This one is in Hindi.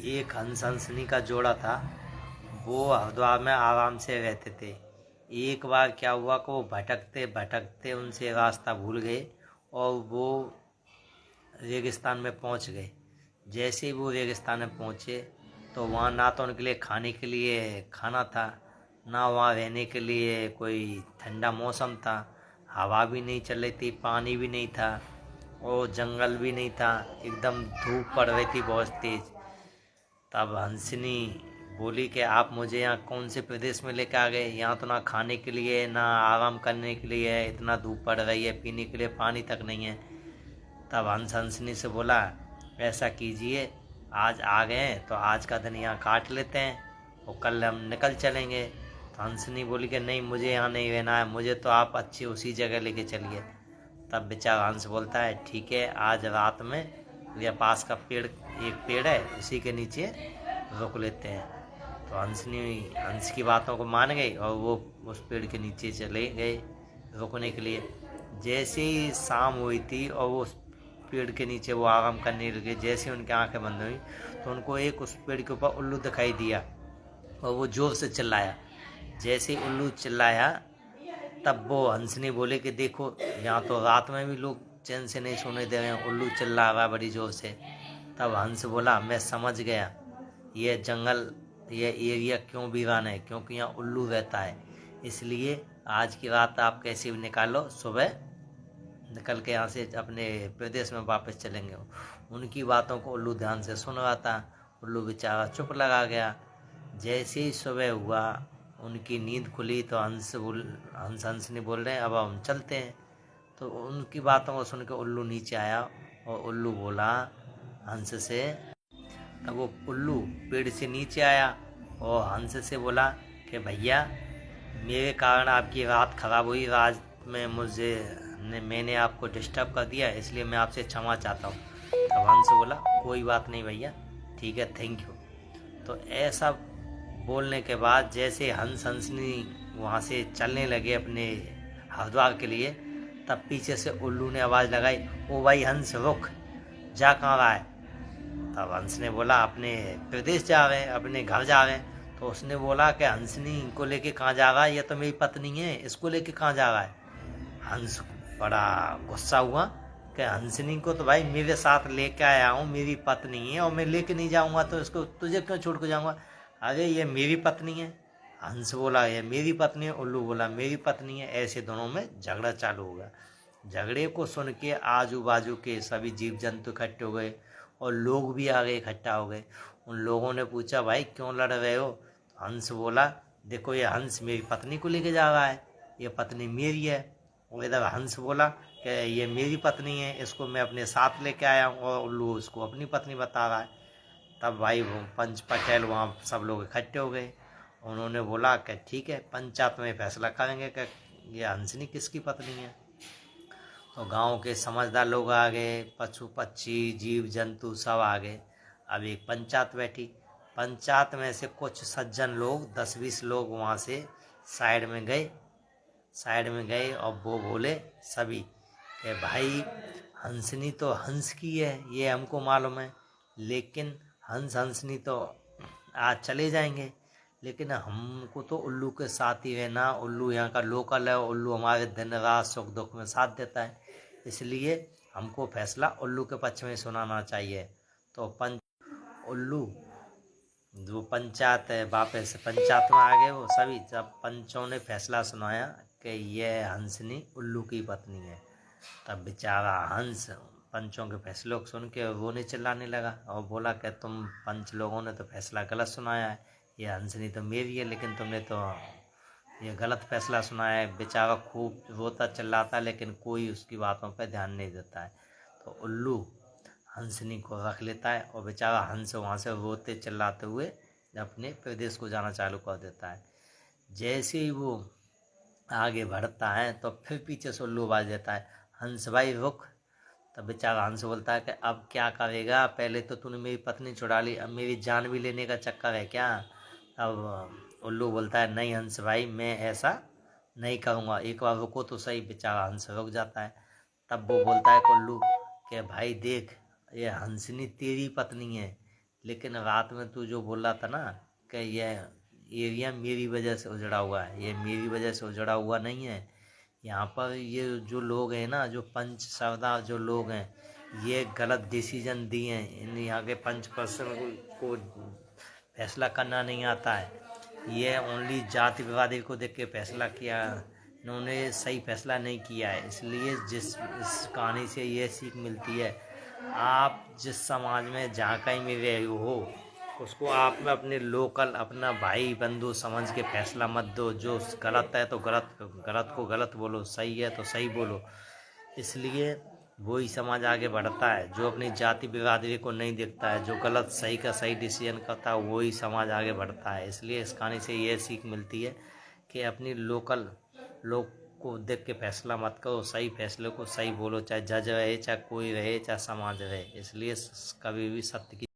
एक हंस हंसनी का जोड़ा था। वो हरिद्वार में आराम से रहते थे। एक बार क्या हुआ कि वो भटकते भटकते उनसे रास्ता भूल गए और वो रेगिस्तान में पहुंच गए। जैसे ही वो रेगिस्तान में पहुंचे तो वहाँ ना तो उनके लिए खाने के लिए खाना था, ना वहाँ रहने के लिए कोई ठंडा मौसम था। हवा भी नहीं चल रही थी, पानी भी नहीं था और जंगल भी नहीं था। एकदम धूप पड़ रही थी बहुत तेज। तब हंसनी बोली कि आप मुझे यहाँ कौन से प्रदेश में लेकर आ गए? यहाँ तो ना खाने के लिए ना आराम करने के लिए है, इतना धूप पड़ रही है, पीने के लिए पानी तक नहीं है। तब हंस हंसनी से बोला, ऐसा कीजिए, आज आ गए हैं तो आज का दिन यहाँ काट लेते हैं और कल हम निकल चलेंगे। तो हंसनी बोली कि नहीं, मुझे यहाँ नहीं रहना है, मुझे तो आप अच्छी उसी जगह लेके चलिए। तब बेचारा हंस बोलता है, ठीक है, आज रात में ये पास का पेड़, एक पेड़ है, उसी के नीचे रुक लेते हैं। तो हंसनी हंस की बातों को मान गई और वो उस पेड़ के नीचे चले गए रुकने के लिए। जैसे ही शाम हुई थी और वो उस पेड़ के नीचे वो आराम करने लगे, जैसे ही उनकी आंखें बंद हुई तो उनको एक उस पेड़ के ऊपर उल्लू दिखाई दिया और वो जोर से चिल्लाया। जैसे ही उल्लू चिल्लाया तब वो हंसनी बोले कि देखो, यहाँ तो रात में भी लोग चैन से नहीं सोने दे रहे हैं, उल्लू चिल्ला रहा बड़ी जोर से। तब हंस बोला, मैं समझ गया ये जंगल, ये एरिया क्यों वीरान है, क्योंकि यहाँ उल्लू रहता है। इसलिए आज की रात आप कैसे भी निकालो, सुबह निकल के यहाँ से अपने प्रदेश में वापस चलेंगे। उनकी बातों को उल्लू ध्यान से सुन रहा था। उल्लू बेचारा चुप लगा गया। जैसे ही सुबह हुआ, उनकी नींद खुली तो हंस नहीं बोल रहे हैं, अब हम चलते हैं। तो उनकी बातों को सुन के उल्लू नीचे आया और उल्लू बोला हंस से। तब वो उल्लू पेड़ से नीचे आया और हंस से बोला कि भैया, मेरे कारण आपकी रात खराब हुई, रात में मैंने आपको डिस्टर्ब कर दिया, इसलिए मैं आपसे क्षमा चाहता हूँ। तब हंस बोला, कोई बात नहीं भैया, ठीक है, थैंक यू। तो ऐसा बोलने के बाद जैसे हंसनी वहाँ से चलने लगे अपने हरिद्वार के लिए, तब पीछे से उल्लू ने आवाज़ लगाई, ओ भाई हंस, रुक, जा कहाँ रहा है? तब हंस ने बोला, अपने प्रदेश जा रहे हैं, अपने घर जा रहे हैं। तो उसने बोला कि हंसनी को लेके कहाँ जा रहा है? ये तो मेरी पत्नी है, इसको लेके कहाँ जा रहा है? हंस बड़ा गुस्सा हुआ कि हंसनी को तो भाई मेरे साथ लेके आया हूँ, मेरी पत्नी है, और मैं लेके नहीं जाऊँगा तो इसको तुझे क्यों छोड़ के जाऊँगा? अरे ये मेरी पत्नी है। हंस बोला, ये मेरी पत्नी है। उल्लू बोला, मेरी पत्नी है। ऐसे दोनों में झगड़ा चालू हो गया। झगड़े को सुन के आजू बाजू के सभी जीव जंतु इकट्ठे हो गए और लोग भी आगे इकट्ठा हो गए। उन लोगों ने पूछा, भाई क्यों लड़ रहे हो? हंस बोला, देखो, ये हंस मेरी पत्नी को लेके जा रहा है, ये पत्नी मेरी है। और इधर हंस बोला कि ये मेरी पत्नी है, इसको मैं अपने साथ लेके आया हूँ, और उल्लू उसको अपनी पत्नी बता रहा है। तब भाई वो पंच पटेल वहाँ सब लोग इकट्ठे हो गए। उन्होंने बोला कि ठीक है, पंचायत में फैसला करेंगे कि ये हंसनी किसकी पत्नी है। तो गांव के समझदार लोग आ गए, पशु पक्षी जीव जंतु सब आ गए। अब एक पंचायत बैठी। पंचायत में से कुछ सज्जन लोग 10-20 लोग वहाँ से साइड में गए और वो बोले सभी कि भाई, हंसनी तो हंस की है, ये हमको मालूम है, लेकिन हंसनी तो आज चले जाएंगे, लेकिन हमको तो उल्लू के साथ ही रहना। उल्लू यहाँ का लोकल है, उल्लू हमारे दिन रात सुख दुख में साथ देता है, इसलिए हमको फैसला उल्लू के पक्ष में सुनाना चाहिए। तो उल्लू जो पंचायत है, वापस पंचायत में आ गए वो सभी। जब पंचों ने फैसला सुनाया कि यह हंसनी उल्लू की पत्नी है, तब बेचारा हंस पंचों के फैसले को सुन के रोने चिल्लाने लगा और बोला कि तुम पंच लोगों ने तो फैसला गलत सुनाया है, ये हंसनी तो मेरी है, लेकिन तुमने तो ये गलत फैसला सुनाया है। बेचारा खूब रोता चिल्लाता, लेकिन कोई उसकी बातों पर ध्यान नहीं देता है। तो उल्लू हंसनी को रख लेता है और बेचारा हंस वहाँ से रोते चिल्लाते हुए अपने प्रदेश को जाना चालू कर देता है। जैसे ही वो आगे बढ़ता है तो फिर पीछे से उल्लू आवाज देता है, हंस भाई रुक। तब बेचारा हंस बोलता है कि अब क्या करेगा, पहले तो तूने मेरी पत्नी छुड़ा ली, अब मेरी जान भी लेने का चक्कर है क्या? अब उल्लू बोलता है, नहीं हंस भाई, मैं ऐसा नहीं करूँगा, एक बार रुको तो सही। बेचारा हंस रुक जाता है। तब वो बोलता है उल्लू कि भाई देख, ये हंसनी तेरी पत्नी है, लेकिन रात में तू जो बोल रहा था ना कि यह एरिया मेरी वजह से उजड़ा हुआ है, ये मेरी वजह से उजड़ा हुआ नहीं है। यहाँ पर ये जो लोग हैं ना, जो पंच सरदार जो लोग हैं, ये गलत डिसीजन दिए हैं। इन यहाँ के पंच पर्सन को फैसला करना नहीं आता है। ये ओनली जाति विवादी को देख के फैसला किया, इन्होंने सही फैसला नहीं किया है। इसलिए इस कहानी से ये सीख मिलती है, आप जिस समाज में जहाँ कहीं भी रहे हो, उसको आप में अपने लोकल अपना भाई बंधु समझ के फैसला मत दो। जो गलत है तो गलत को गलत बोलो, सही है तो सही बोलो। इसलिए वही समाज आगे बढ़ता है जो अपनी जाति बिरादरी को नहीं देखता है, जो गलत सही का सही डिसीजन करता है, वही समाज आगे बढ़ता है। इसलिए इस कहानी से ये सीख मिलती है कि अपनी लोकल लोग को देख के फैसला मत करो, सही फैसले को सही बोलो, चाहे जज रहे, चाहे कोई रहे, चाहे समाज रहे। इसलिए कभी भी सत्य की